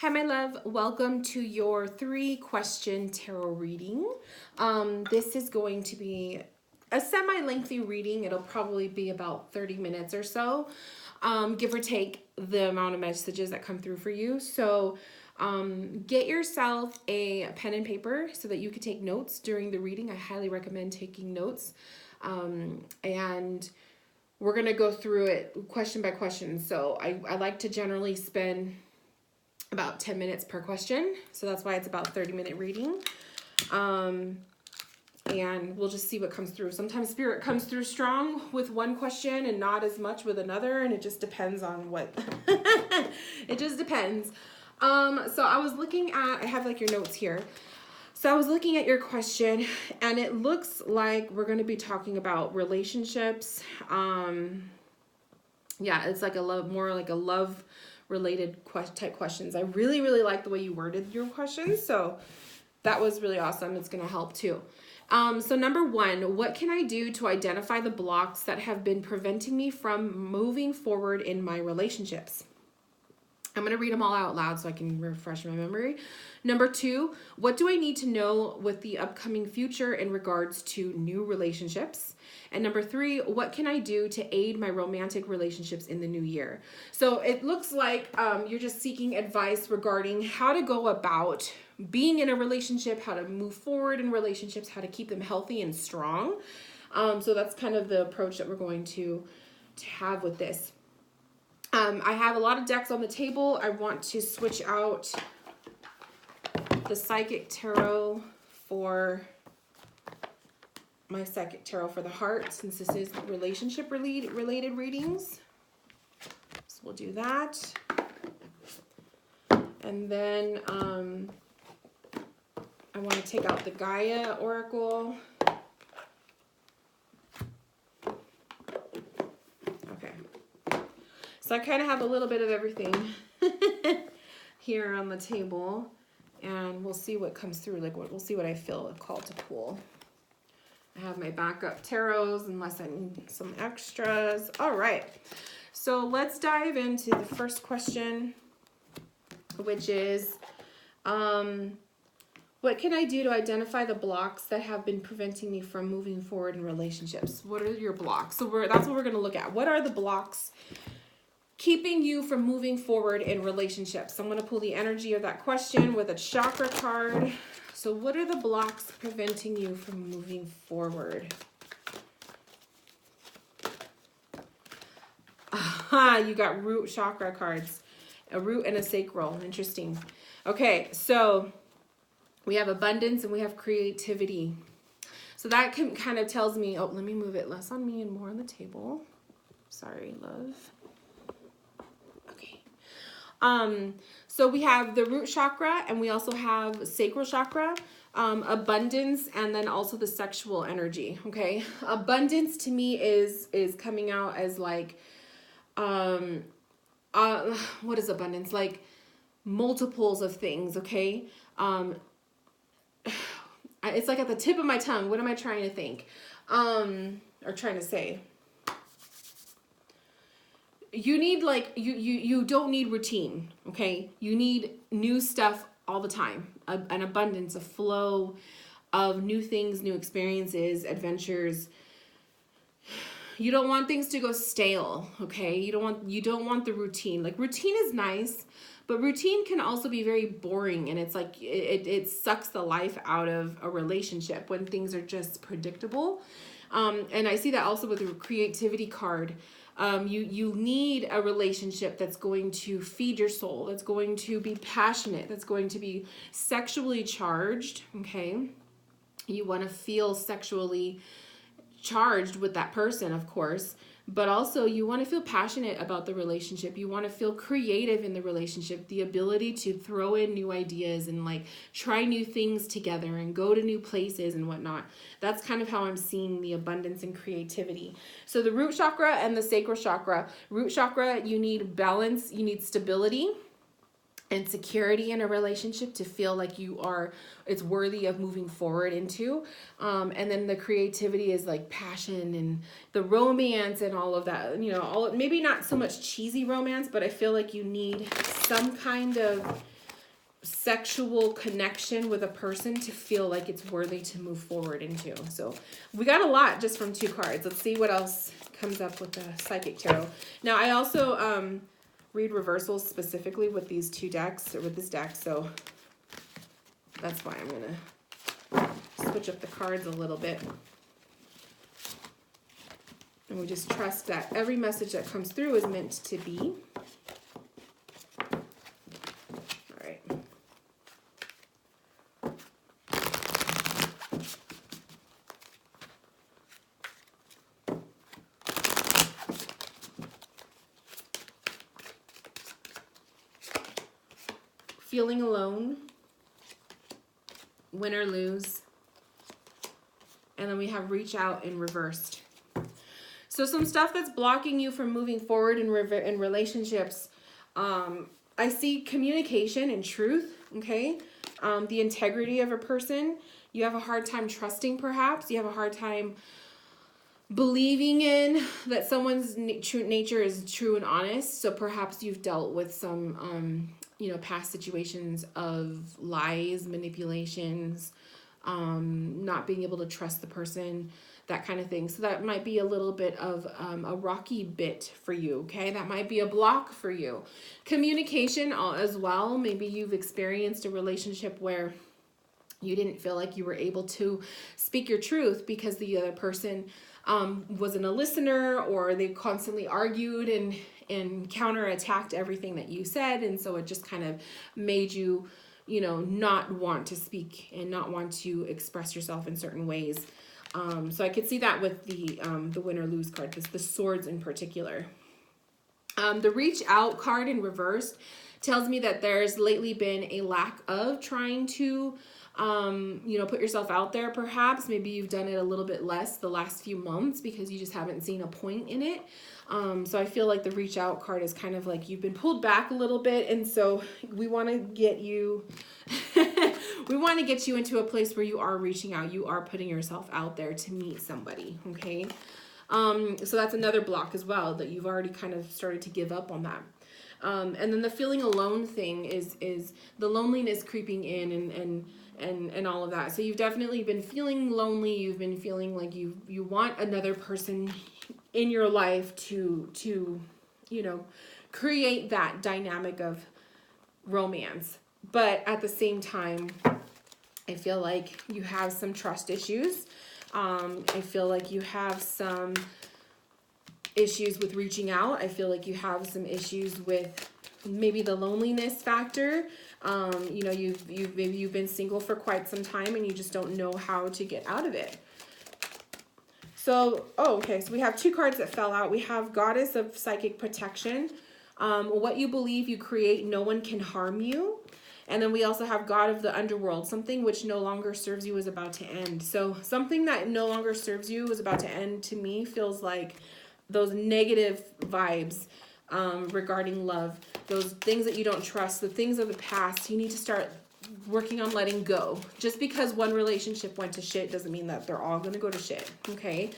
Hi, my love. Welcome to your 3-question tarot reading. This is going to be a semi-lengthy reading. It'll probably be about 30 minutes or so, give or take the amount of messages that come through for you. So get yourself a pen and paper so that you can take notes during the reading. I highly recommend taking notes. And we're going to go through it question by question. So I like to generally spend about 10 minutes per question. So that's why it's about 30-minute reading. And we'll just see what comes through. Sometimes spirit comes through strong with one question and not as much with another. And it just depends on what, it just depends. So I was looking at, I have like your notes here. So I was looking at your question and it looks like we're going to be talking about relationships. Yeah, it's like a love, more like a love related type questions. I really like the way you worded your questions, so that was really awesome. It's going to help too. So number 1, what can I do to identify the blocks that have been preventing me from moving forward in my relationships? I'm going to read them all out loud so I can refresh my memory. Number 2, what do I need to know with the upcoming future in regards to new relationships? And number 3, what can I do to aid my romantic relationships in the new year? So it looks like you're just seeking advice regarding how to go about being in a relationship, how to move forward in relationships, how to keep them healthy and strong. So that's kind of the approach that we're going to have with this. I have a lot of decks on the table. I want to switch out the Psychic Tarot for my Psychic Tarot for the heart, since this is relationship related readings. So we'll do that. And then I want to take out the Gaia Oracle. Okay. So I kind of have a little bit of everything here on the table, and we'll see what comes through. Like, we'll see what I feel called to pull. I have my backup tarots unless I need some extras. All right. So let's dive into the first question, which is, what can I do to identify the blocks that have been preventing me from moving forward in relationships? What are your blocks? So that's what we're going to look at. What are the blocks keeping you from moving forward in relationships? I'm going to pull the energy of that question with a chakra card. So what are the blocks preventing you from moving forward? Aha, you got root chakra cards. A root and a sacral. Interesting. Okay, so we have abundance and we have creativity. So that kind of tells me, oh, let me move it less on me and more on the table. Sorry, love. So we have the root chakra and we also have sacral chakra, abundance, and then also the sexual energy. Okay. Abundance to me is coming out as like, what is abundance? Like multiples of things. Okay. It's like at the tip of my tongue. What am I trying to think? Or trying to say? You need like, you don't need routine, okay? You need new stuff all the time, an abundance, a flow of new things, new experiences, adventures. You don't want things to go stale, okay? You don't want the routine. Like, routine is nice, but routine can also be very boring, and it's like it sucks the life out of a relationship when things are just predictable. And I see that also with the creativity card. You need a relationship that's going to feed your soul, that's going to be passionate, that's going to be sexually charged, okay? You want to feel sexually charged with that person, of course, but also you want to feel passionate about the relationship. You want to feel creative in the relationship, the ability to throw in new ideas and like try new things together and go to new places and whatnot. That's kind of how I'm seeing the abundance and creativity. So the root chakra and the sacral chakra. Root chakra, you need balance, you need stability and security in a relationship to feel like it's worthy of moving forward into. And then the creativity is like passion and the romance and all of that, maybe not so much cheesy romance, but I feel like you need some kind of sexual connection with a person to feel like it's worthy to move forward into. So we got a lot just from 2 cards. Let's see what else comes up with the Psychic Tarot. Now, I also read reversals specifically with these 2 decks, or with this deck, so that's why I'm going to switch up the cards a little bit. And we just trust that every message that comes through is meant to be. All right. Feeling alone, win or lose, and then we have reach out in reversed. So some stuff that's blocking you from moving forward in relationships, I see communication and truth, okay? The integrity of a person. You have a hard time trusting, perhaps. You have a hard time believing in that someone's true nature is true and honest. So perhaps you've dealt with some, past situations of lies, manipulations, not being able to trust the person, that kind of thing. So that might be a little bit of a rocky bit for you, okay? That might be a block for you. Communication as well. Maybe you've experienced a relationship where you didn't feel like you were able to speak your truth because the other person wasn't a listener, or they constantly argued and counterattacked everything that you said. And so it just kind of made you, not want to speak and not want to express yourself in certain ways. So I could see that with the win or lose card, the swords in particular. The reach out card in reverse tells me that there's lately been a lack of trying to, put yourself out there, perhaps. Maybe you've done it a little bit less the last few months because you just haven't seen a point in it. So I feel like the reach out card is kind of like you've been pulled back a little bit. And so we want to get you, we want to get you into a place where you are reaching out. You are putting yourself out there to meet somebody. Okay. So that's another block as well, that you've already kind of started to give up on that. And then the feeling alone thing is the loneliness creeping in and all of that. So you've definitely been feeling lonely. You've been feeling like you want another person in your life to create that dynamic of romance. But at the same time, I feel like you have some trust issues. I feel like you have some issues with reaching out. I feel like you have some issues with maybe the loneliness factor. You've been single for quite some time and you just don't know how to get out of it. So, so we have 2 cards that fell out. We have Goddess of Psychic Protection. What you believe you create, no one can harm you. And then we also have God of the Underworld, something which no longer serves you is about to end. So something that no longer serves you is about to end, to me feels like those negative vibes regarding love, those things that you don't trust, the things of the past. You need to start working on letting go. Just because one relationship went to shit doesn't mean that they're all going to go to shit. Okay.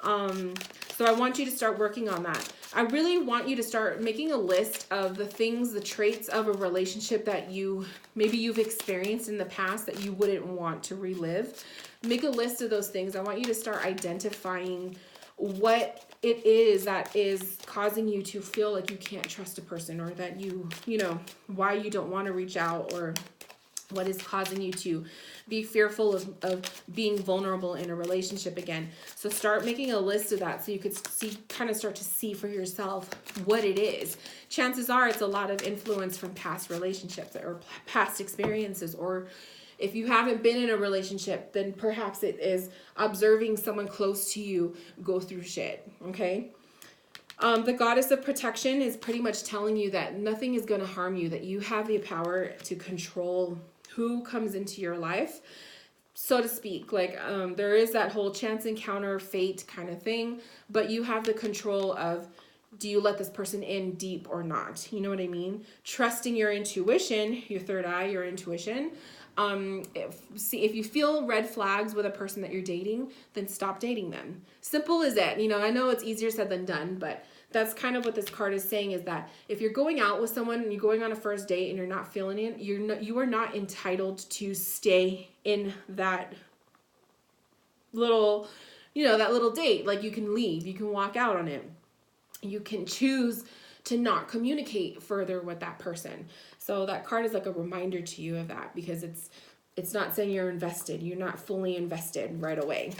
So I want you to start working on that. I really want you to start making a list of the things, the traits of a relationship that you've experienced in the past that you wouldn't want to relive. Make a list of those things. I want you to start identifying what it is that is causing you to feel like you can't trust a person, or that why you don't want to reach out, or what is causing you to be fearful of being vulnerable in a relationship again. So start making a list of that so you could start to see for yourself what it is. Chances are it's a lot of influence from past relationships or past experiences, or if you haven't been in a relationship, then perhaps it is observing someone close to you go through shit, okay? The Goddess of Protection is pretty much telling you that nothing is going to harm you, that you have the power to control who comes into your life, so to speak. Like there is that whole chance encounter, fate kind of thing, but you have the control of, do you let this person in deep or not? You know what I mean? Trusting your intuition, your third eye, your intuition. If you feel red flags with a person that you're dating, then stop dating them. Simple as that. I know it's easier said than done, but that's kind of what this card is saying, is that if you're going out with someone and you're going on a first date and you're not feeling it, you are not entitled to stay in that little, that little date. Like, you can leave, you can walk out on it. You can choose to not communicate further with that person. So that card is like a reminder to you of that, because it's not saying you're invested. You're not fully invested right away.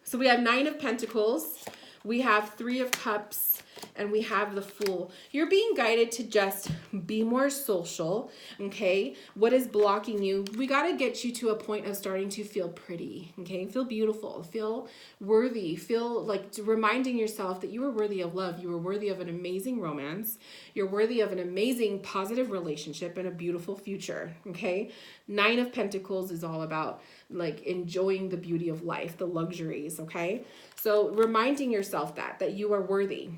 So we have 9 of Pentacles, we have 3 of Cups, and we have the Fool. You're being guided to just be more social, okay? What is blocking you? We got to get you to a point of starting to feel pretty, okay? Feel beautiful, feel worthy, feel like reminding yourself that you are worthy of love. You are worthy of an amazing romance. You're worthy of an amazing positive relationship and a beautiful future, okay? 9 of Pentacles is all about like enjoying the beauty of life, the luxuries, okay? So reminding yourself that you are worthy.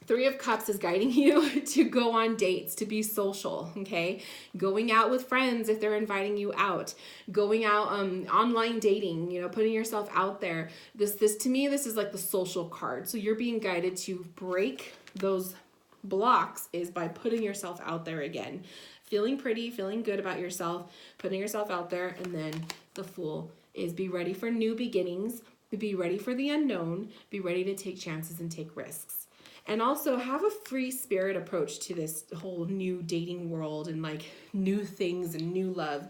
3 of Cups is guiding you to go on dates, to be social, okay? Going out with friends if they're inviting you out. Going out, online dating, putting yourself out there. This to me, this is like the social card. So you're being guided to break those blocks is by putting yourself out there again. Feeling pretty, feeling good about yourself, putting yourself out there. And then the Fool is be ready for new beginnings, be ready for the unknown, be ready to take chances and take risks. And also have a free spirit approach to this whole new dating world and like new things and new love.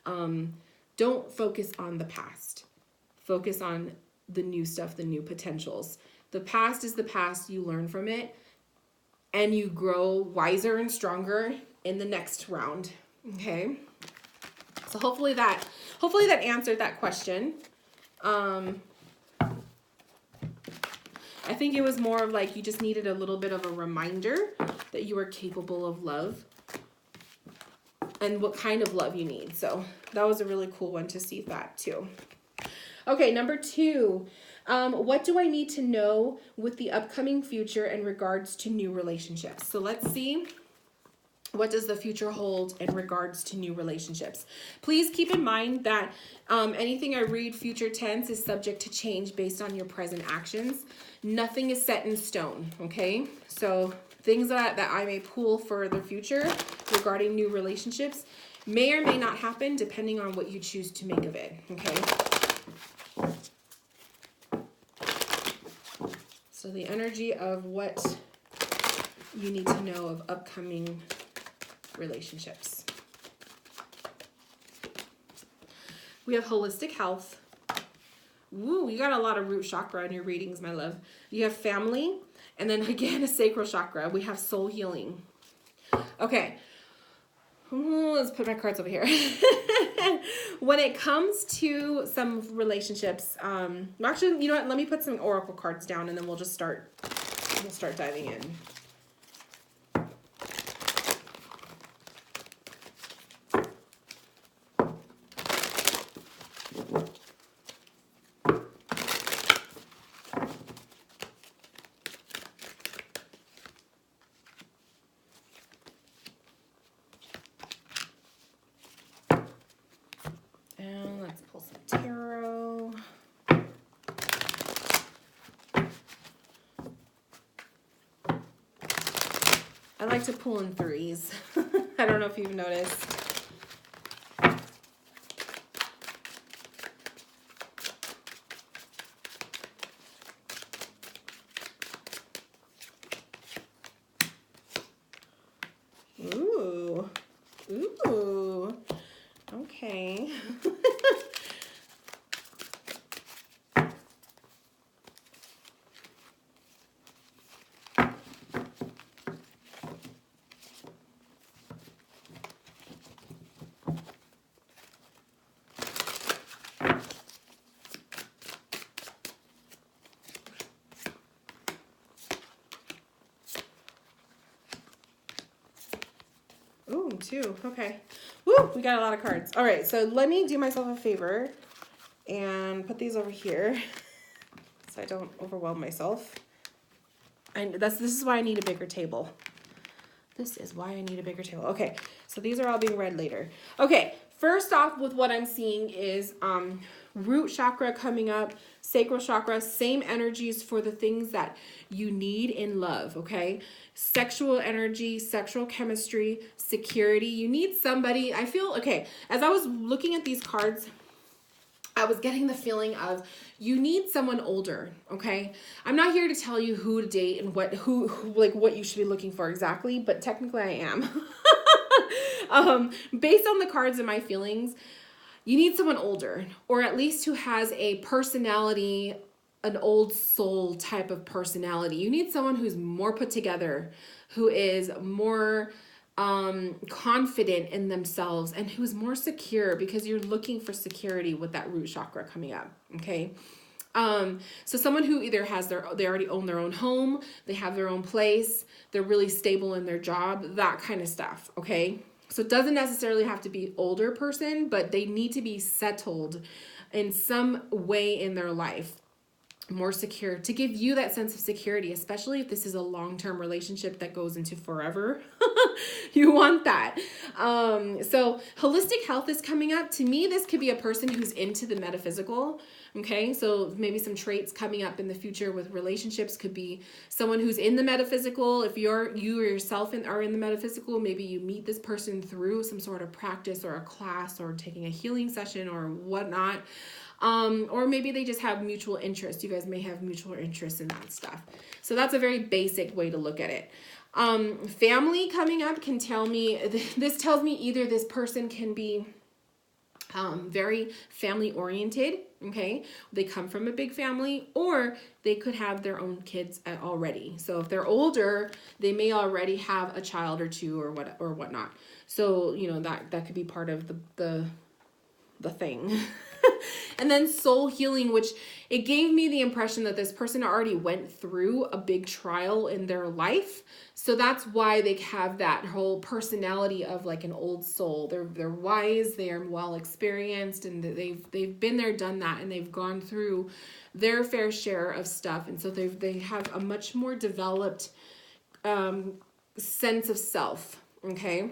Don't focus on the past. Focus on the new stuff, the new potentials. The past is the past. You learn from it and you grow wiser and stronger in the next round. Okay. So hopefully that answered that question. I think it was more of like you just needed a little bit of a reminder that you are capable of love and what kind of love you need. So that was a really cool one to see that too. Okay, number 2. What do I need to know with the upcoming future in regards to new relationships? So let's see. What does the future hold in regards to new relationships? Please keep in mind that anything I read future tense is subject to change based on your present actions. Nothing is set in stone, okay? So things that I may pull for the future regarding new relationships may or may not happen depending on what you choose to make of it, okay? So the energy of what you need to know of upcoming relationships. We have holistic health. Woo, you got a lot of root chakra in your readings, my love. You have family, and then again, a sacral chakra. We have soul healing. Okay. Let's put my cards over here. When it comes to some relationships, actually, you know what? Let me put some oracle cards down, and then we'll start diving in. And let's pull some tarot. I like to pull in threes. I don't know if you've noticed. Ooh. Ooh. Okay. Ooh, 2. Okay. Woo, we got a lot of cards. All right, so let me do myself a favor and put these over here so I don't overwhelm myself. And this is why I need a bigger table. This is why I need a bigger table. Okay, so these are all being read later. Okay, first off with what I'm seeing is root chakra coming up, sacral chakra, same energies for the things that you need in love, okay? Sexual energy, sexual chemistry, security. You need somebody, I feel, okay, as I was looking at these cards, I was getting the feeling of you need someone older, okay? I'm not here to tell you who to date and what you should be looking for exactly, but technically I am. Based on the cards and my feelings, you need someone older, or at least who has a personality, an old soul type of personality. You need someone who's more put together, who is more confident in themselves, and who's more secure, because you're looking for security with that root chakra coming up. Okay. So someone who either they already own their own home, they have their own place, they're really stable in their job, that kind of stuff. Okay. So it doesn't necessarily have to be older person, but they need to be settled in some way in their life, more secure, to give you that sense of security, especially if this is a long-term relationship that goes into forever. You want that. So holistic health is coming up. To me, this could be a person who's into the metaphysical. Okay, so maybe some traits coming up in the future with relationships could be someone who's in the metaphysical. If you or yourself are in the metaphysical, maybe you meet this person through some sort of practice or a class or taking a healing session or whatnot. Or maybe they just have mutual interest. You guys may have mutual interest in that stuff. So that's a very basic way to look at it. Family coming up can tell me, this tells me either this person can be very family oriented, okay? They come from a big family, or they could have their own kids already. So if they're older, they may already have a child or two or whatnot. So, you know, that could be part of the thing. And then soul healing, which it gave me the impression that this person already went through a big trial in their life. So that's why they have that whole personality of like an old soul. They're wise, they are well experienced, and they've been there, done that, and they've gone through their fair share of stuff. And so they have a much more developed sense of self. Okay.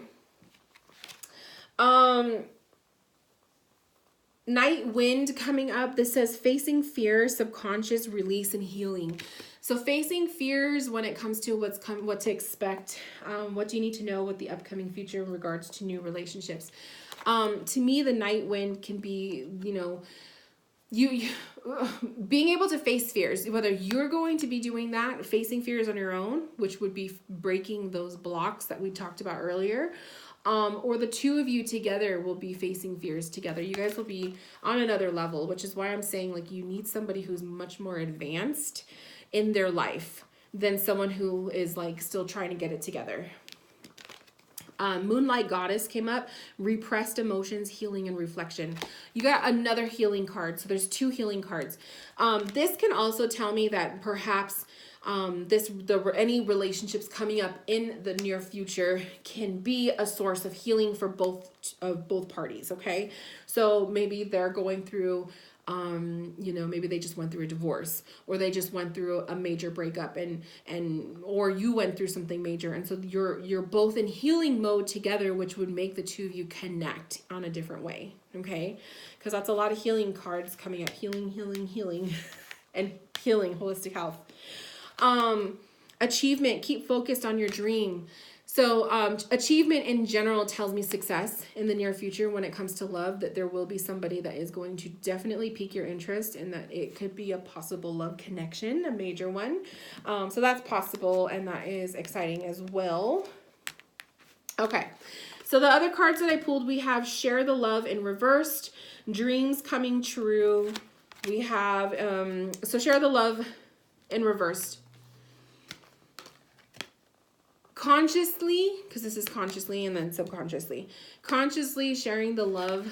Night wind coming up. This says facing fear, subconscious, release, and healing. So facing fears when it comes to what to expect, what do you need to know with the upcoming future in regards to new relationships. To me, the night wind can be, you know, you being able to face fears, whether you're going to be doing that, facing fears on your own, which would be breaking those blocks that we talked about earlier. Or the two of you together will be facing fears together. You guys will be on another level, which is why I'm saying like you need somebody who's much more advanced in their life than someone who is like still trying to get it together. Moonlight Goddess came up, repressed emotions, healing, and reflection. You got another healing card. So there's two healing cards. This can also tell me that perhaps any relationships coming up in the near future can be a source of healing for both parties. Okay. So maybe they're going through, you know, maybe they just went through a divorce, or they just went through a major breakup or you went through something major. And so you're both in healing mode together, which would make the two of you connect on a different way. Okay. Cause that's a lot of healing cards coming up, healing, and healing, holistic health. Achievement, keep focused on your dream. So achievement in general tells me success in the near future when it comes to love, that there will be somebody that is going to definitely pique your interest, and that it could be a possible love connection, a major one. So that's possible, and that is exciting as well. Okay, so the other cards that I pulled, we have share the love in reversed, dreams coming true. We have, so share the love in reversed. Consciously, because this is consciously and then subconsciously, consciously sharing the love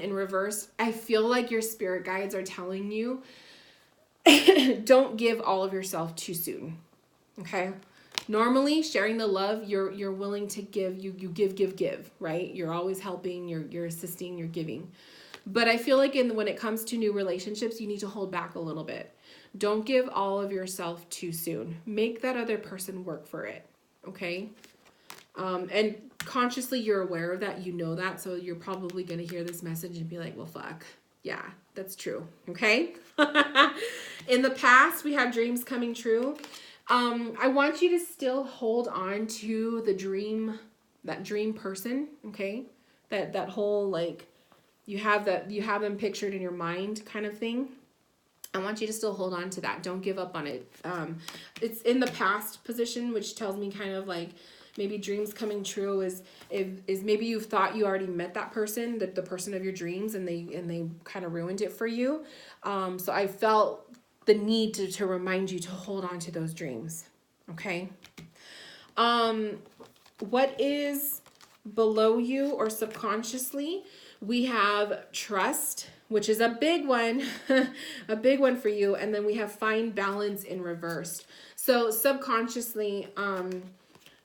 in reverse. I feel like your spirit guides are telling you don't give all of yourself too soon. Okay. Normally sharing the love, you're willing to give, you give, right? You're always helping, you're assisting, you're giving. But I feel like when it comes to new relationships, you need to hold back a little bit. Don't give all of yourself too soon. Make that other person work for it. Okay. And consciously you're aware of that, you know that, so you're probably going to hear this message and be like, well, fuck, yeah, that's true. Okay. In the past, we have dreams coming true. I want you to still hold on to the dream, that dream person. Okay. That whole, like, you have them pictured in your mind kind of thing. I want you to still hold on to that. Don't give up on it. It's in the past position, which tells me kind of like maybe dreams coming true is maybe you've thought you already met that person, the person of your dreams, and they kind of ruined it for you. So I felt the need to remind you to hold on to those dreams. Okay. What is below you or subconsciously? We have trust, which is a big one, a big one for you. And then we have find balance in reversed. So subconsciously,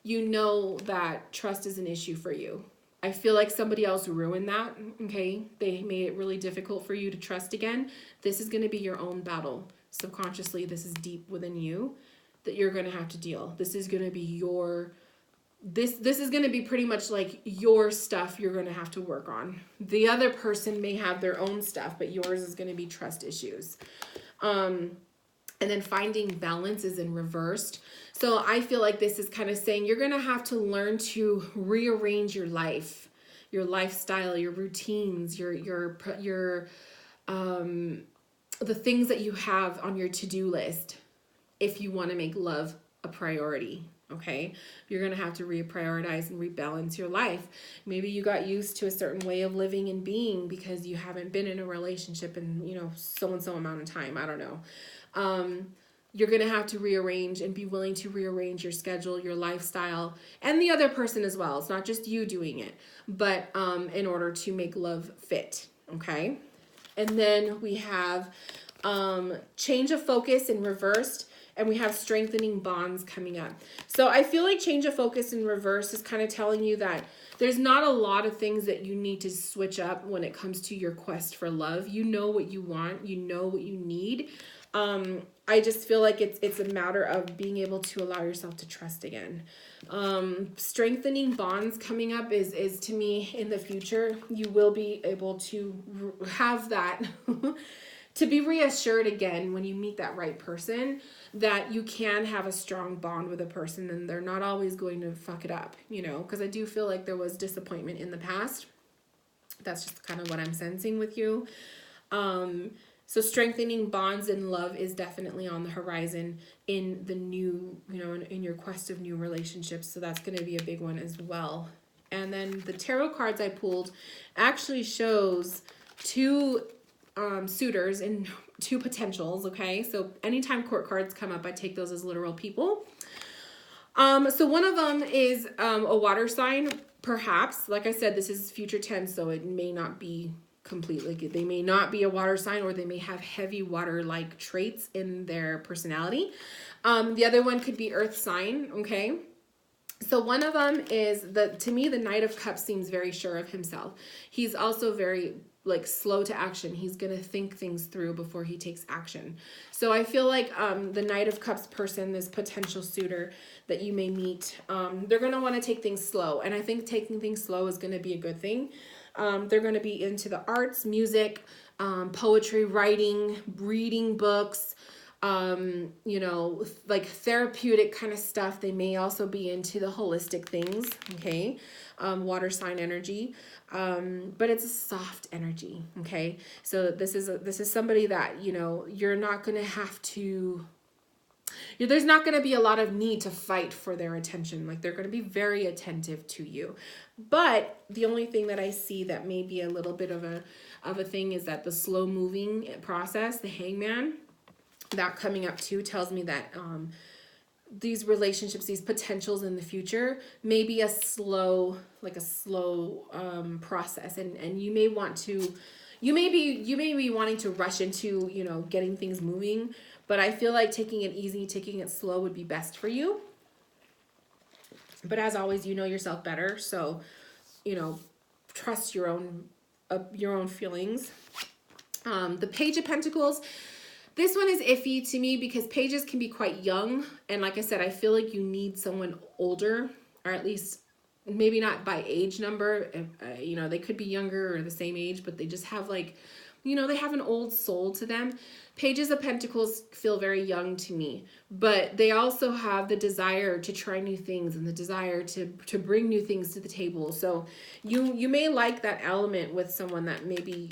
you know that trust is an issue for you. I feel like somebody else ruined that, okay? They made it really difficult for you to trust again. This is going to be your own battle. Subconsciously, this is deep within you that you're going to have to deal. This is going to be your... This is going to be pretty much like your stuff you're going to have to work on. The other person may have their own stuff, but yours is going to be trust issues. And then finding balance is in reversed. So I feel like this is kind of saying you're going to have to learn to rearrange your life, your lifestyle, your routines, the things that you have on your to-do list if you want to make love a priority. Okay, you're going to have to reprioritize and rebalance your life. Maybe you got used to a certain way of living and being because you haven't been in a relationship in, so and so amount of time. I don't know. You're going to have to rearrange and be willing to rearrange your schedule, your lifestyle, and the other person as well. It's not just you doing it, but in order to make love fit. Okay. And then we have change of focus in reversed. And we have strengthening bonds coming up. So I feel like change of focus in reverse is kind of telling you that there's not a lot of things that you need to switch up when it comes to your quest for love. You know what you want. You know what you need. I just feel like it's a matter of being able to allow yourself to trust again. Strengthening bonds coming up is to me in the future. You will be able to have that to be reassured again when you meet that right person that you can have a strong bond with a person and they're not always going to fuck it up, because I do feel like there was disappointment in the past. That's just kind of what I'm sensing with you. So strengthening bonds and love is definitely on the horizon in the new, in your quest of new relationships. So that's going to be a big one as well. And then the tarot cards I pulled actually shows two suitors and two potentials. Okay, so anytime court cards come up, I take those as literal people. So one of them is a water sign, perhaps. Like I said, this is future tense, so it may not be completely good. They may not be a water sign, or they may have heavy water-like traits in their personality. The other one could be earth sign. Okay. So one of them is to me, the Knight of Cups seems very sure of himself. He's also very slow to action. He's going to think things through before he takes action. So I feel like the Knight of Cups person, this potential suitor that you may meet, they're going to want to take things slow. And I think taking things slow is going to be a good thing. They're going to be into the arts, music, poetry, writing, reading books, therapeutic kind of stuff. They may also be into the holistic things. Okay. Water sign energy. But it's a soft energy. Okay. So this is somebody that, you're not going to have to, there's not going to be a lot of need to fight for their attention. They're going to be very attentive to you. But the only thing that I see that may be a little bit of a thing is that the slow moving process, the hangman, that coming up too tells me that these relationships, these potentials in the future may be a slow process, and you may be wanting to rush into getting things moving, but I feel like taking it easy, taking it slow would be best for you. But as always, you know yourself better, so trust your own feelings. The Page of Pentacles. This one is iffy to me because pages can be quite young. And like I said, I feel like you need someone older, or at least maybe not by age number, you know, they could be younger or the same age, but they just have like, you know, they have an old soul to them. Pages of Pentacles feel very young to me, but they also have the desire to try new things and the desire to bring new things to the table. So you may like that element with someone that maybe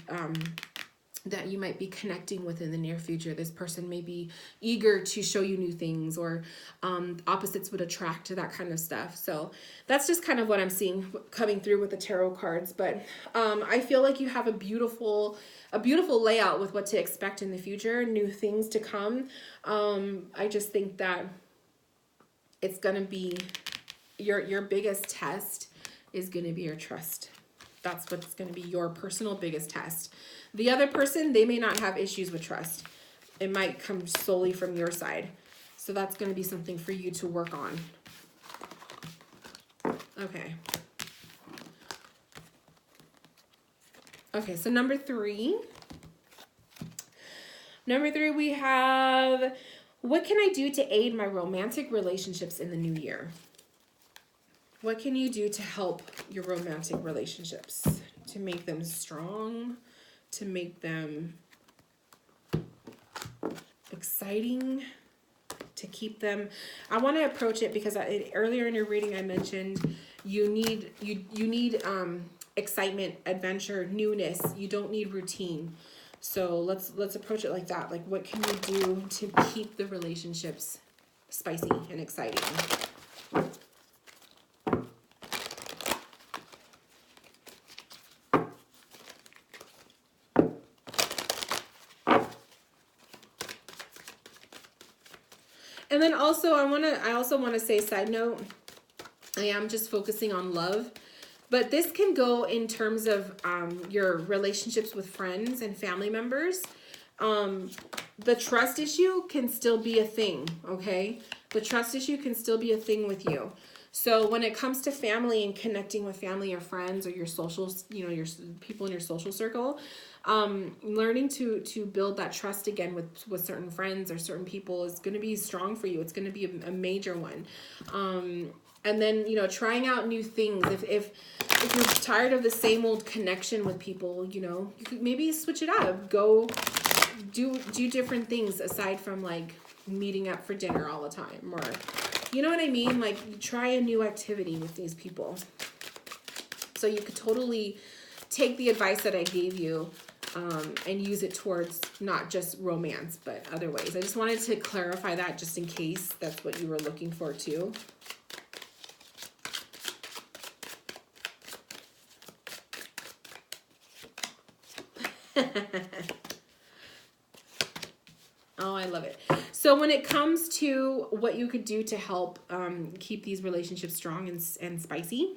that you might be connecting with in the near future. This person may be eager to show you new things, or opposites would attract to that kind of stuff. So that's just kind of what I'm seeing coming through with the tarot cards. But I feel like you have a beautiful layout with what to expect in the future, new things to come. I just think that it's going to be your biggest test is going to be your trust. That's what's going to be your personal biggest test. The other person, they may not have issues with trust. It might come solely from your side. So that's going to be something for you to work on. Okay. Okay, so number three. Number three, we have, what can I do to aid my romantic relationships in the new year? What can you do to help your romantic relationships? To make them strong? To make them exciting? To keep them... I want to approach it because earlier in your reading I mentioned you need excitement, adventure, newness. You don't need routine. So let's approach it like that. Like, what can you do to keep the relationships spicy and exciting? And then also I also want to say, side note, I am just focusing on love, but this can go in terms of your relationships with friends and family members. The trust issue can still be a thing, okay? The trust issue can still be a thing with you. So when it comes to family and connecting with family or friends or your socials, you know, your people in your social circle, learning to build that trust again with certain friends or certain people is going to be strong for you. It's going to be a major one. And then, you know, trying out new things. If you're tired of the same old connection with people, you know, you could maybe switch it up. Go do different things aside from like meeting up for dinner all the time, or you know what I mean? Like, try a new activity with these people. So you could totally take the advice that I gave you and use it towards not just romance, but other ways. I just wanted to clarify that just in case that's what you were looking for too. Oh, I love it. So when it comes to what you could do to help keep these relationships strong and spicy,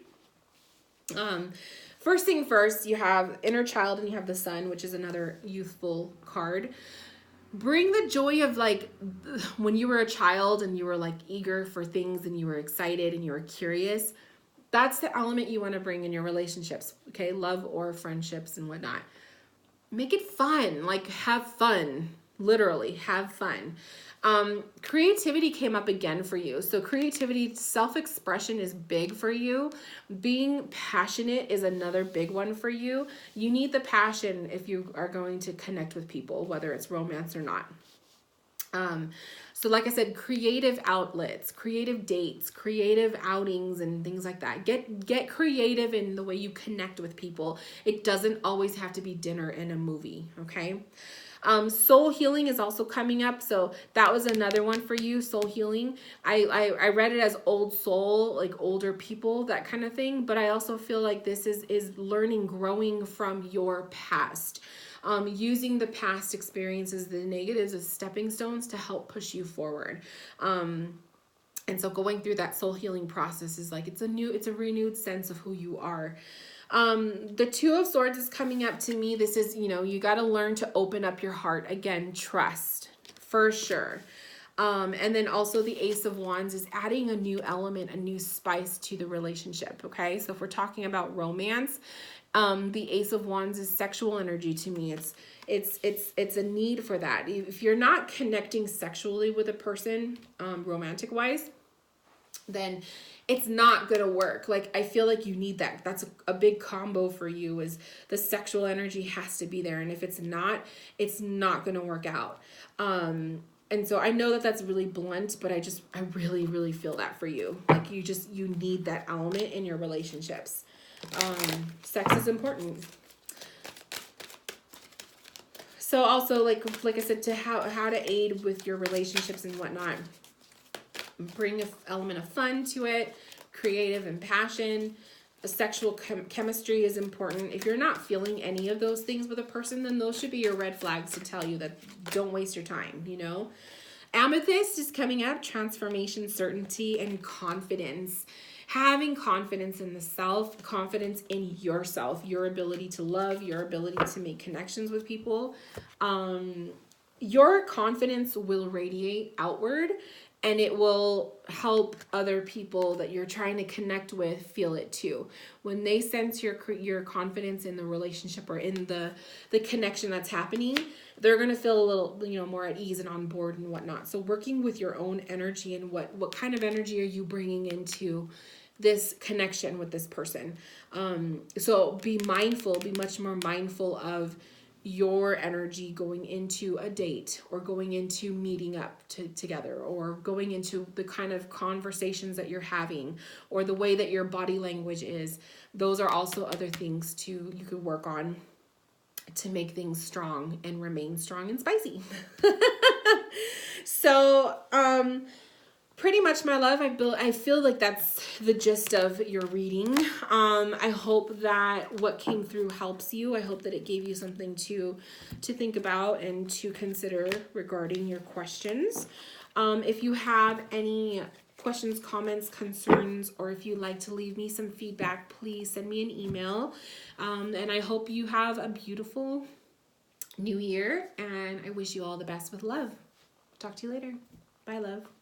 first thing first, you have inner child and you have the sun, which is another youthful card. Bring the joy of like when you were a child and you were like eager for things and you were excited and you were curious. That's the element you want to bring in your relationships, okay? Love or friendships and whatnot. Make it fun, like have fun. Literally, have fun. Creativity came up again for you. So creativity, self-expression is big for you. Being passionate is another big one for you. You need the passion if you are going to connect with people, whether it's romance or not. So like I said, creative outlets, creative dates, creative outings, and things like that. Get creative in the way you connect with people. It doesn't always have to be dinner and a movie, okay? Soul healing is also coming up. So that was another one for you, soul healing. I read it as old soul, like older people, that kind of thing. But I also feel like this is learning, growing from your past. Using the past experiences, the negatives as stepping stones to help push you forward. And so going through that soul healing process is like, it's a renewed sense of who you are. The Two of Swords is coming up to me. This is, you know, you got to learn to open up your heart. Again, trust for sure. And then also the Ace of Wands is adding a new element, a new spice to the relationship. Okay. So if we're talking about romance, the Ace of Wands is sexual energy to me. It's a need for that. If you're not connecting sexually with a person, romantic wise, then it's not gonna work. Like, I feel like you need that. That's a big combo for you, is the sexual energy has to be there. And if it's not gonna work out. And so I know that that's really blunt, but I really, really feel that for you. Like, you need that element in your relationships. Sex is important. So also, like I said, to how to aid with your relationships and whatnot, bring an element of fun to it, creative and passion. The sexual chemistry is important. If you're not feeling any of those things with a person, then those should be your red flags to tell you that don't waste your time, you know? Amethyst is coming up, transformation, certainty, and confidence. Having confidence in the self, confidence in yourself, your ability to love, your ability to make connections with people. Your confidence will radiate outward, and it will help other people that you're trying to connect with feel it too. When they sense your confidence in the relationship or in the connection that's happening, they're going to feel a little, more at ease and on board and whatnot. So working with your own energy and what kind of energy are you bringing into this connection with this person. So be much more mindful of your energy going into a date, or going into meeting up together, or going into the kind of conversations that you're having, or the way that your body language is. Those are also other things you could work on to make things strong and remain strong and spicy. So, pretty much, my love, I feel like that's the gist of your reading. I hope that what came through helps you. I hope that it gave you something to think about and to consider regarding your questions. If you have any questions, comments, concerns, or if you'd like to leave me some feedback, please send me an email. And I hope you have a beautiful new year, and I wish you all the best with love. Talk to you later. Bye, love.